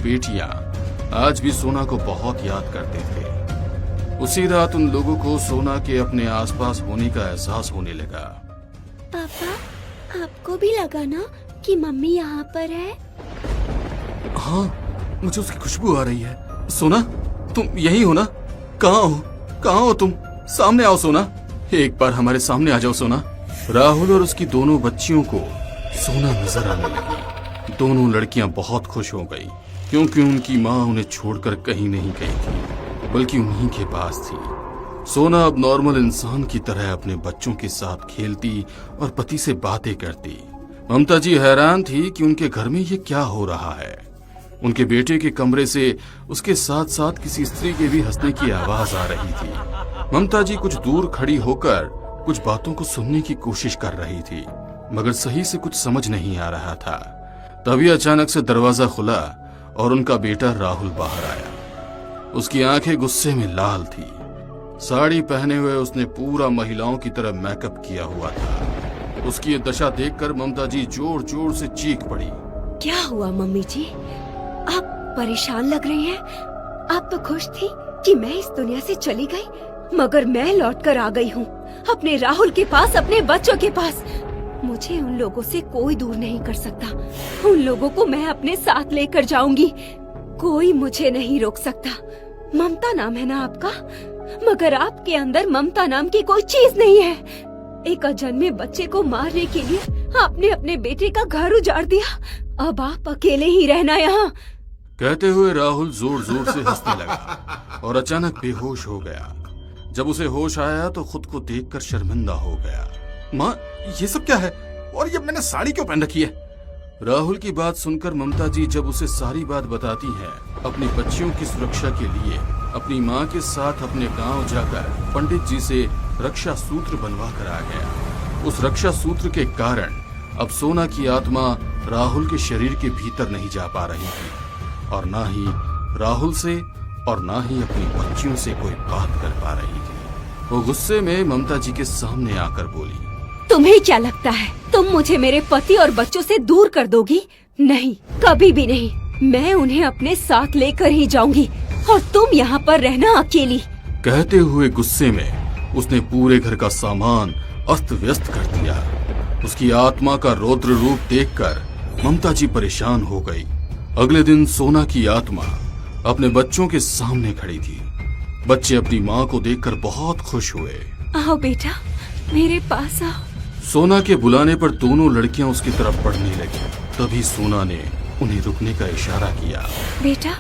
बेटियां आज भी सोना को बहुत याद करते थे। उसी रात उन लोगों को सोना के अपने आसपास होने का एहसास होने लगा। पापा, आपको भी लगा ना कि मम्मी यहाँ पर है? हाँ, मुझे उसकी खुशबू आ रही है। सोना, तुम यही हो ना? कहाँ हो? कहाँ हो तुम? सामने आओ सोना, एक बार हमारे सामने आ जाओ सोना। राहुल और उसकी दोनों बच्चियों को सोना नजर आने लगी। दोनों लड़कियां बहुत खुश हो गई क्योंकि उनकी माँ उन्हें छोड़कर कहीं नहीं गई थी, बल्कि उन्हीं के पास थी। सोना अब नॉर्मल इंसान की तरह अपने बच्चों के साथ खेलती और पति से बातें करती। ममता जी हैरान थी कि उनके घर में ये क्या हो रहा है। उनके बेटे के कमरे से उसके साथ साथ किसी स्त्री के भी हंसने की आवाज आ रही थी। ममता जी कुछ दूर खड़ी होकर कुछ बातों को सुनने की कोशिश कर रही थी, मगर सही से कुछ समझ नहीं आ रहा था। तभी अचानक से दरवाजा खुला और उनका बेटा राहुल बाहर आया। उसकी आंखें गुस्से में लाल थी। साड़ी पहने हुए उसने पूरा महिलाओं की तरह मेकअप किया हुआ था। उसकी ये दशा देखकर ममता जी जोर जोर से चीख पड़ी। क्या हुआ मम्मी जी? आप परेशान लग रही हैं। आप तो खुश थी कि मैं इस दुनिया से चली गई, मगर मैं लौटकर आ गई हूँ अपने राहुल के पास, अपने बच्चों के पास। मुझे उन लोगों से कोई दूर नहीं कर सकता। उन लोगों को मैं अपने साथ लेकर जाऊंगी। कोई मुझे नहीं रोक सकता। ममता नाम है ना आपका, मगर आपके अंदर ममता नाम की कोई चीज नहीं है। एक अजन्मे बच्चे को मारने के लिए आपने अपने बेटे का घर उजाड़ दिया। अब आप अकेले ही रहना यहाँ। कहते हुए राहुल जोर जोर से हंसने लगा और अचानक बेहोश हो गया। जब उसे होश आया तो खुद को देखकर शर्मिंदा हो गया। माँ, ये सब क्या है? और ये मैंने साड़ी क्यों पहन रखी है? राहुल की बात सुनकर ममता जी जब उसे सारी बात बताती हैं, अपनी बच्चियों की सुरक्षा के लिए अपनी माँ के साथ अपने गांव जाकर पंडित जी से रक्षा सूत्र बनवा कर आ गया। उस रक्षा सूत्र के कारण अब सोना की आत्मा राहुल के शरीर के भीतर नहीं जा पा रही थी और ना ही राहुल से और ना ही अपनी बच्चियों से कोई बात कर पा रही थी। वो गुस्से में ममता जी के सामने आकर बोली, तुम्हें क्या लगता है तुम मुझे मेरे पति और बच्चों से दूर कर दोगी? नहीं, कभी भी नहीं। मैं उन्हें अपने साथ लेकर ही जाऊंगी और तुम यहाँ पर रहना अकेली। कहते हुए गुस्से में उसने पूरे घर का सामान अस्त व्यस्त कर दिया। उसकी आत्मा का रौद्र रूप देखकर ममता जी परेशान हो गई। अगले दिन सोना की आत्मा अपने बच्चों के सामने खड़ी थी। बच्चे अपनी माँ को देखकर बहुत खुश हुए। आओ बेटा, मेरे पास आओ। सोना के बुलाने पर दोनों लड़कियां उसकी तरफ बढ़ने लगी। तभी सोना ने उन्हें रुकने का इशारा किया। बेटा,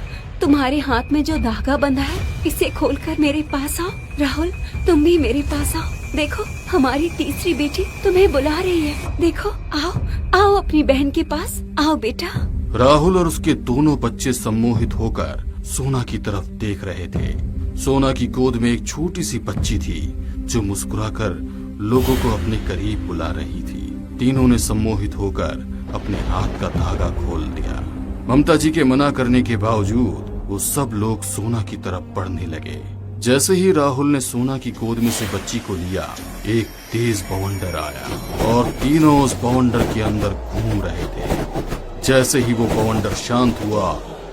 तुम्हारे हाथ में जो धागा बंधा है, इसे खोलकर मेरे पास आओ। राहुल, तुम भी मेरे पास आओ। देखो, हमारी तीसरी बेटी तुम्हें बुला रही है। देखो, आओ आओ अपनी बहन के पास आओ बेटा। राहुल और उसके दोनों बच्चे सम्मोहित होकर सोना की तरफ देख रहे थे। सोना की गोद में एक छोटी सी बच्ची थी जो मुस्कुराकर लोगों को अपने करीब बुला रही थी। तीनों ने सम्मोहित होकर अपने हाथ का धागा खोल दिया। ममता जी के मना करने के बावजूद वो सब लोग सोना की तरफ बढ़ने लगे। जैसे ही राहुल ने सोना की गोद में से बच्ची को लिया, एक तेज बवंडर आया और तीनों उस बवंडर के अंदर घूम रहे थे। जैसे ही वो बवंडर शांत हुआ,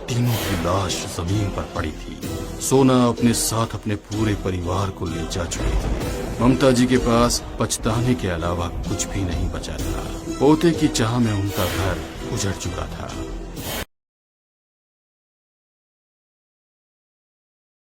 तीनों की लाश जमीन पर पड़ी थी। सोना अपने साथ अपने पूरे परिवार को ले जा चुकी थी। ममता जी के पास पछताने के अलावा कुछ भी नहीं बचा था। पोते की चाह में उनका घर उजड़ चुका था।